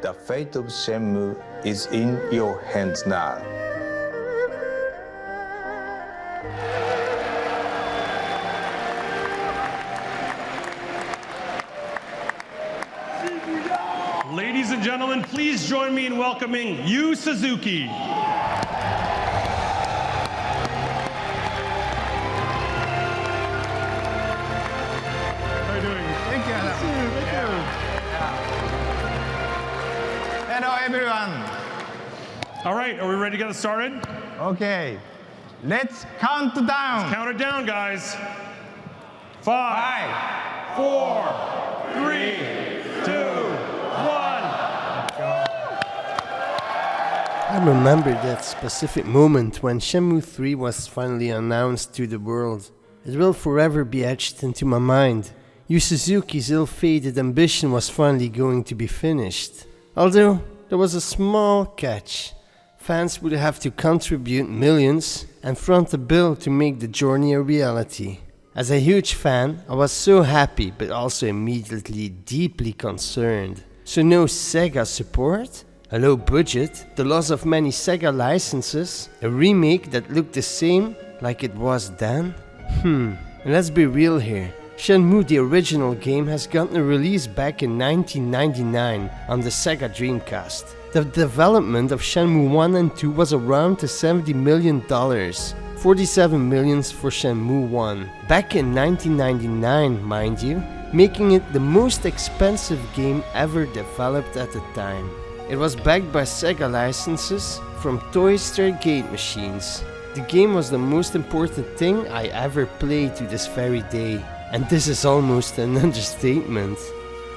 The fate of Shenmue is in your hands now. Ladies and gentlemen, please join me in welcoming Yu Suzuki. How are you doing? Thank you. Hello, everyone. All right, are we ready to get started? Okay, let's count down. Count it down, guys. 5, 5, 4, 3, 2, 1. I remember that specific moment when Shenmue 3 was finally announced to the world. It will forever be etched into my mind. Yu Suzuki's ill-fated ambition was finally going to be finished. Although, there was a small catch. Fans would have to contribute millions and front a bill to make the journey a reality. As a huge fan, I was so happy but also immediately deeply concerned. So no Sega support? A low budget, the loss of many Sega licenses, a remake that looked the same like it was then? And let's be real here. Shenmue, the original game, has gotten a release back in 1999 on the Sega Dreamcast. The development of Shenmue 1 and 2 was around the $70 million, 47 million for Shenmue 1. Back in 1999, mind you, making it the most expensive game ever developed at the time. It was backed by Sega licenses from toys to arcade machines. The game was the most important thing I ever played to this very day. And this is almost an understatement.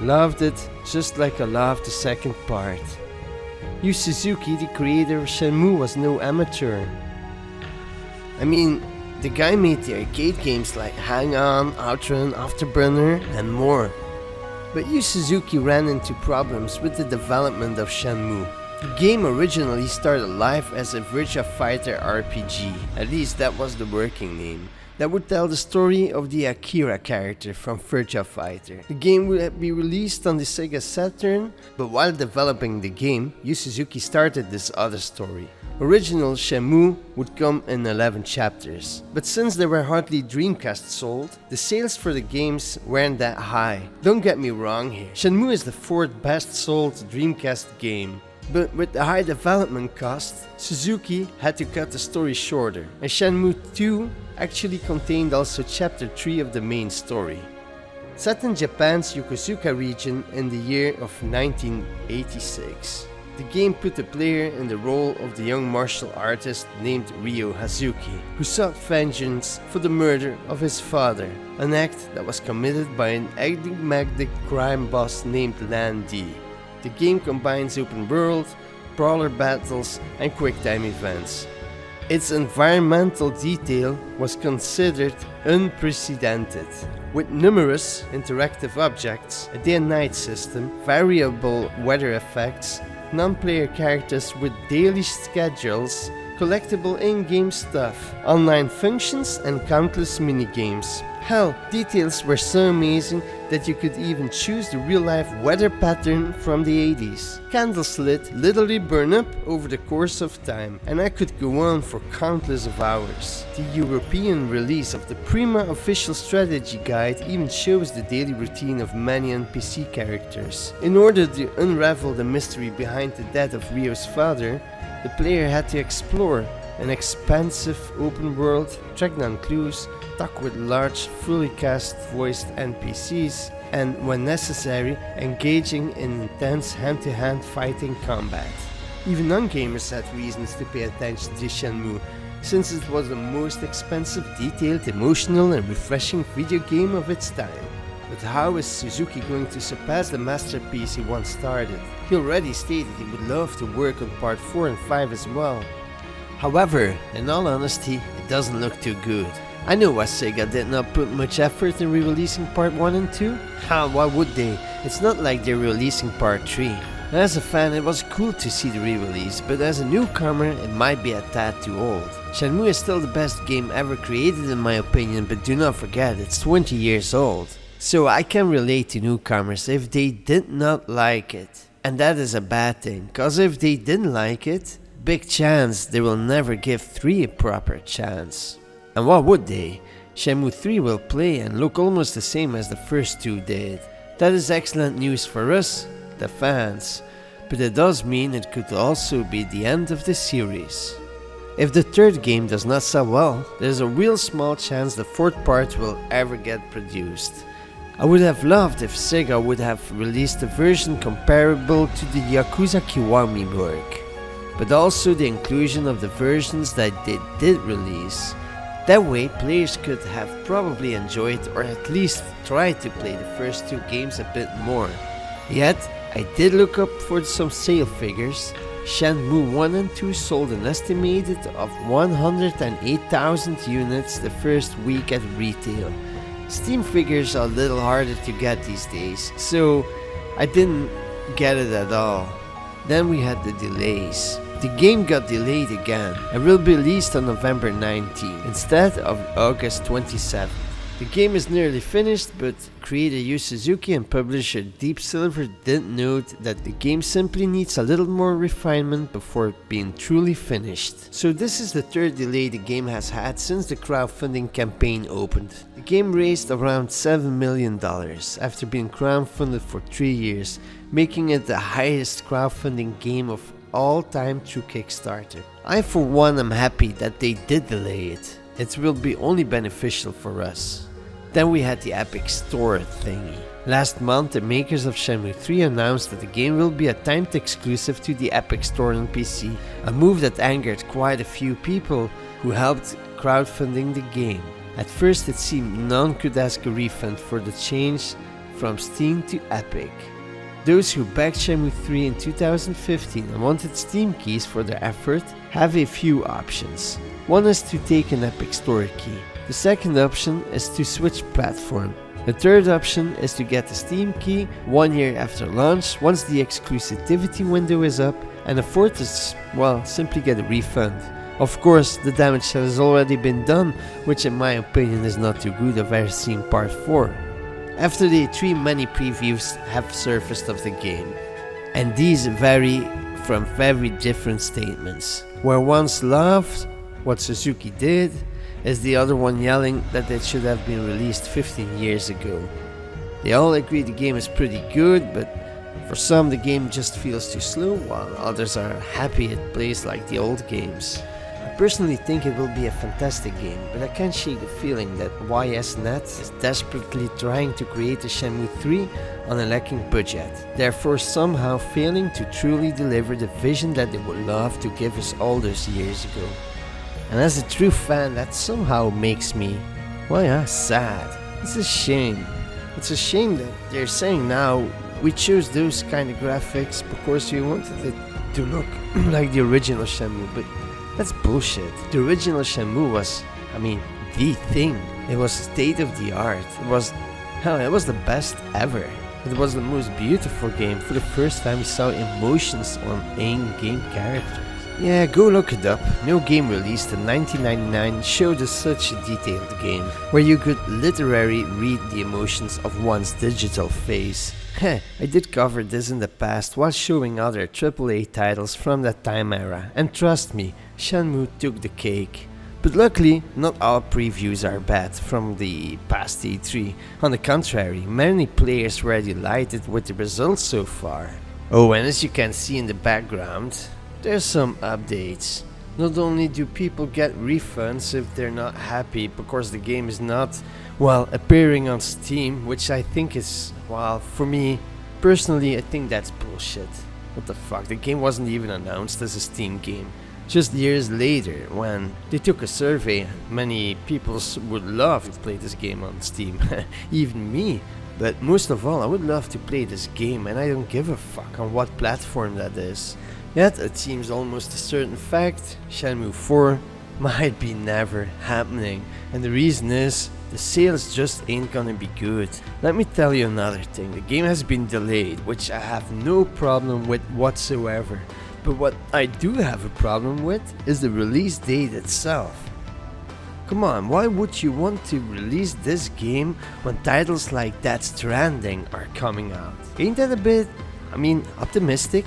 Loved it just like I loved the second part. Yu Suzuki, the creator of Shenmue, was no amateur. I mean, the guy made the arcade games like Hang On, Outrun, Afterburner and more. But Yu Suzuki ran into problems with the development of Shenmue. The game originally started life as a Virtua Fighter RPG, at least that was the working name, that would tell the story of the Akira character from Virtua Fighter. The game would be released on the Sega Saturn, but while developing the game, Yu Suzuki started this other story. Original Shenmue would come in 11 chapters, but since there were hardly Dreamcasts sold, the sales for the games weren't that high. Don't get me wrong here, Shenmue is the 4th best sold Dreamcast game. But with the high development cost, Suzuki had to cut the story shorter, and Shenmue 2 actually contained also chapter 3 of the main story. Set in Japan's Yokosuka region in the year of 1986. The game put the player in the role of the young martial artist named Ryo Hazuki, who sought vengeance for the murder of his father, an act that was committed by an enigmatic crime boss named Lan Di. The game combines open world, brawler battles and quick-time events. Its environmental detail was considered unprecedented, with numerous interactive objects, a day and night system, variable weather effects, non-player characters with daily schedules, collectible in-game stuff, online functions and countless minigames. Hell, details were so amazing that you could even choose the real-life weather pattern from the 80s. Candles lit literally burn up over the course of time, and I could go on for countless of hours. The European release of the Prima official strategy guide even shows the daily routine of many NPC characters. In order to unravel the mystery behind the death of Ryo's father, the player had to explore an expansive open world, track down clues, talk with large, fully cast voiced NPCs, and when necessary, engaging in intense hand-to-hand fighting combat. Even non-gamers had reasons to pay attention to Shenmue, since it was the most expensive, detailed, emotional and refreshing video game of its time. But how is Suzuki going to surpass the masterpiece he once started? He already stated he would love to work on part 4 and 5 as well. However, in all honesty, it doesn't look too good. I know why Sega did not put much effort in re-releasing part 1 and 2. Why would they? It's not like they're releasing part 3. As a fan, it was cool to see the re-release, but as a newcomer, it might be a tad too old. Shenmue is still the best game ever created in my opinion, but do not forget, it's 20 years old. So I can relate to newcomers if they did not like it. And that is a bad thing, cause if they didn't like it, big chance they will never give 3 a proper chance. And what would they? Shenmue 3 will play and look almost the same as the first 2 did. That is excellent news for us, the fans, but it does mean it could also be the end of the series. If the 3rd game does not sell well, there's a real small chance the 4th part will ever get produced. I would have loved if Sega would have released a version comparable to the Yakuza Kiwami work, but also the inclusion of the versions that they did release. That way players could have probably enjoyed or at least tried to play the first 2 games a bit more. Yet, I did look up for some sale figures. Shenmue 1 and 2 sold an estimated of 108,000 units the first week at retail. Steam figures are a little harder to get these days, so I didn't get it at all. Then we had the delays. The game got delayed again and will be released on November 19 instead of August 27. The game is nearly finished, but creator Yu Suzuki and publisher Deep Silver did note that the game simply needs a little more refinement before being truly finished. So this is the 3rd delay the game has had since the crowdfunding campaign opened. The game raised around $7 million after being crowdfunded for 3 years, making it the highest crowdfunding game of all time through Kickstarter. I for one am happy that they did delay it. It will be only beneficial for us. Then we had the Epic Store thingy. Last month, the makers of Shenmue 3 announced that the game will be a timed exclusive to the Epic Store on PC, a move that angered quite a few people who helped crowdfunding the game. At first it seemed none could ask a refund for the change from Steam to Epic. Those who backed Shenmue 3 in 2015 and wanted Steam keys for their effort have a few options. One is to take an Epic Store key. The second option is to switch platform. The third option is to get the Steam key 1 year after launch once the exclusivity window is up, and the fourth is, well, simply get a refund. Of course, the damage has already been done, which in my opinion is not too good. I've ever seen part 4. After the E3, many previews have surfaced of the game, and these vary from very different statements. Where one's loved what Suzuki did, is the other one yelling that it should have been released 15 years ago. They all agree the game is pretty good, but for some the game just feels too slow, while others are happy it plays like the old games. I personally think it will be a fantastic game, but I can't shake the feeling that YSNet is desperately trying to create a Shenmue 3 on a lacking budget, therefore somehow failing to truly deliver the vision that they would love to give us all those years ago. And as a true fan, that somehow makes me, well, yeah, sad. It's a shame. It's a shame that they're saying now we chose those kind of graphics because we wanted it to look like the original Shenmue, but that's bullshit. The original Shenmue was, the thing. It was state of the art. It was the best ever. It was the most beautiful game. For the first time we saw emotions on in-game characters. Yeah, go look it up. No game released in 1999 showed us such a detailed game, where you could literally read the emotions of one's digital face. I did cover this in the past while showing other AAA titles from that time era, and trust me, Shenmue took the cake. But luckily, not all previews are bad from the past E3. On the contrary, many players were delighted with the results so far. Oh, and as you can see in the background, there's some updates. Not only do people get refunds if they're not happy because the game is not, appearing on Steam, which I think is, for me, personally, I think that's bullshit. What the fuck, the game wasn't even announced as a Steam game. Just years later, when they took a survey, many people would love to play this game on Steam, even me. But most of all, I would love to play this game, and I don't give a fuck on what platform that is. Yet, it seems almost a certain fact, Shenmue 4 might be never happening. And the reason is, the sales just ain't gonna be good. Let me tell you another thing, the game has been delayed, which I have no problem with whatsoever. But what I do have a problem with is the release date itself. Come on, why would you want to release this game when titles like Death Stranding are coming out? Ain't that a bit, I mean, optimistic.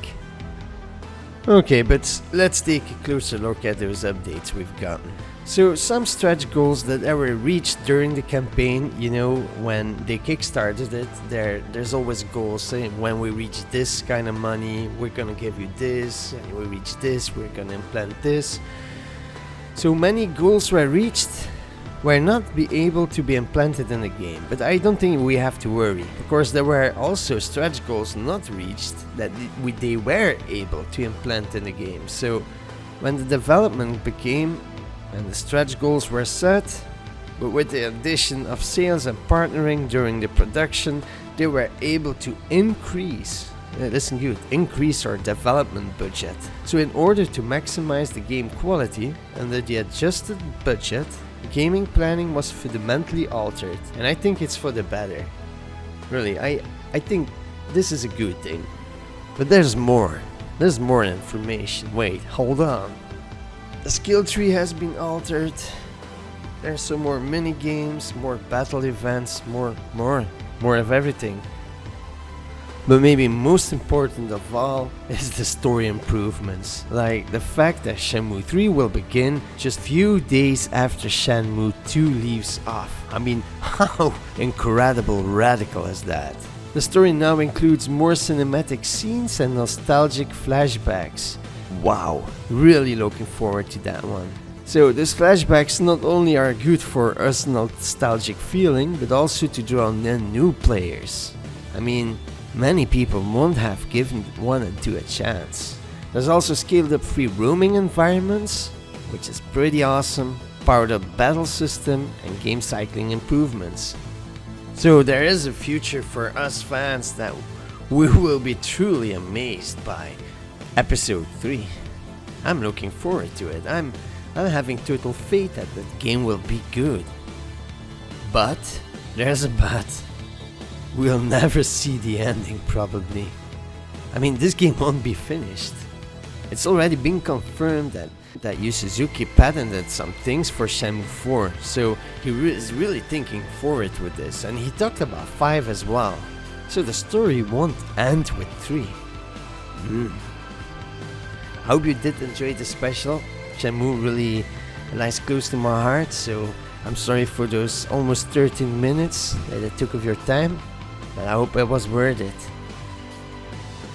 Okay, but let's take a closer look at those updates we've gotten. So some stretch goals that were reached during the campaign, you know, when they kickstarted it, there's always goals saying when we reach this kind of money, we're gonna give you this, and we reach this, we're gonna implant this. So many goals were reached, were not be able to be implanted in the game, but I don't think we have to worry. Of course, there were also stretch goals not reached that they were able to implant in the game. So when the development began and the stretch goals were set, but with the addition of sales and partnering during the production, they were able to increase, listen good, increase our development budget. So in order to maximize the game quality under the adjusted budget, gaming planning was fundamentally altered, and I think it's for the better. Really, I think this is a good thing. But there's more. There's more information. Wait, hold on. The skill tree has been altered. There's some more mini games, more battle events, more of everything. But maybe most important of all is the story improvements, like the fact that Shenmue 3 will begin just few days after Shenmue 2 leaves off. I mean, how incredible radical is that? The story now includes more cinematic scenes and nostalgic flashbacks. Wow, really looking forward to that one. So these flashbacks not only are good for us nostalgic feeling, but also to draw in new players. I mean, many people won't have given one and two a chance. There's also scaled up free roaming environments, which is pretty awesome, powered up battle system and game cycling improvements. So there is a future for us fans that we will be truly amazed by. Episode 3. I'm looking forward to it. I'm having total faith that the game will be good. But there's a but. We'll never see the ending, probably. I mean, this game won't be finished. It's already been confirmed that Yu Suzuki patented some things for Shenmue 4, so he is really thinking forward with this, and he talked about 5 as well. So the story won't end with 3. Hope you did enjoy the special. Shenmue really lies close to my heart, so I'm sorry for those almost 13 minutes that it took of your time. But I hope it was worth it.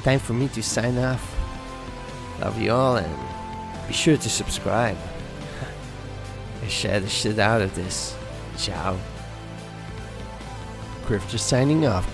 Time for me to sign off. Love you all and be sure to subscribe. I share the shit out of this. Ciao. Grifter signing off.